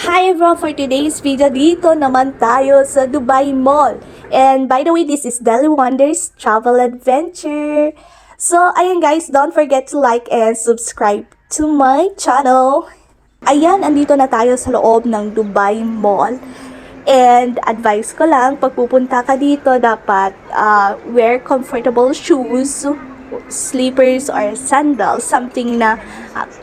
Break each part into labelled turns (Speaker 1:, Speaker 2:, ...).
Speaker 1: Hi everyone! For today's video, dito naman tayo sa Dubai Mall. And by the way, this is Deli Wonders Travel Adventure. So, ayan guys, don't forget to like and subscribe to my channel. Ayan, andito na tayo sa loob ng Dubai Mall. And advice ko lang, pag pupunta ka dito, dapat wear comfortable shoes, slippers or sandals, something na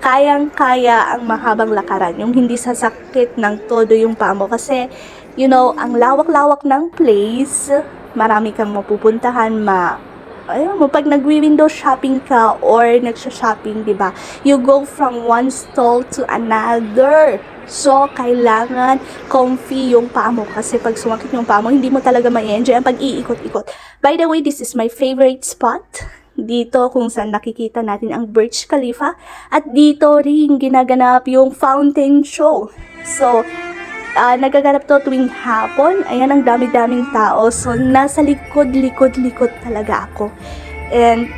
Speaker 1: kayang-kaya ang mahabang lakaran, yung hindi sasakit ng todo yung paa mo kasi ang lawak-lawak ng place, marami kang mapupuntahan, ayun mo, pag nagwi-window shopping ka or nagsha-shopping, 'di ba? You go from one stall to another. So, kailangan comfy yung paa mo kasi pag sumakit yung paa mo, hindi mo talaga ma-enjoy ang pag-iikot-ikot. By the way, this is my favorite spot. Dito kung saan nakikita natin ang Burj Khalifa at dito rin ginaganap yung fountain show. So, nagaganap to tuwing hapon. Ayan, ang dami-daming tao. So, nasa likod talaga ako. And,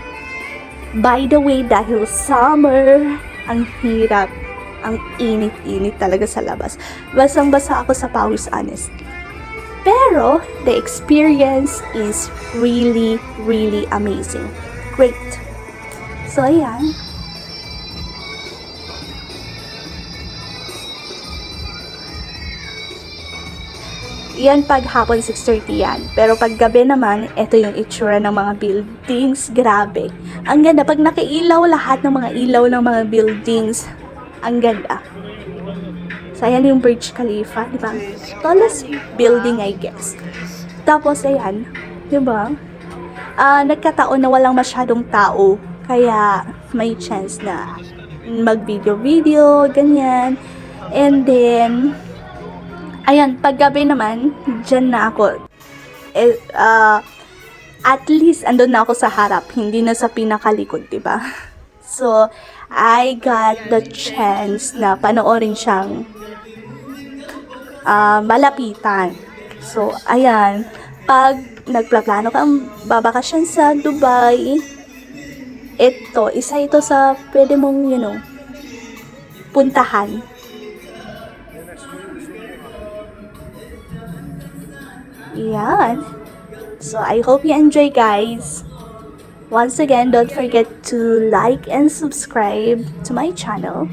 Speaker 1: by the way, dahil summer, ang hirap, ang init-init talaga sa labas. Basang-basa ako sa pawis, honestly. Pero, the experience is really, really amazing. Great. So, ayan. Yan pag hapon 6:30 yan. Pero pag gabi naman, ito yung itsura ng mga buildings. Grabe. Ang ganda. Pag nakailaw lahat ng mga ilaw ng mga buildings, ang ganda. So, ayan yung Burj Khalifa, di ba? Tallest building, I guess. Tapos, ayan, di ba? Nagkataon na walang masyadong tao. Kaya, may chance na mag-video, ganyan. And then, ayan, paggabi naman, dyan na ako. At least, andun na ako sa harap, hindi na sa pinakalikod, diba? So, I got the chance na panoorin siyang malapitan. So, ayan, pag nagplaplano ka ang babakasyon sa Dubai, isa ito sa pwede mong, puntahan. Yan. So, I hope you enjoy, guys. Once again, don't forget to like and subscribe to my channel.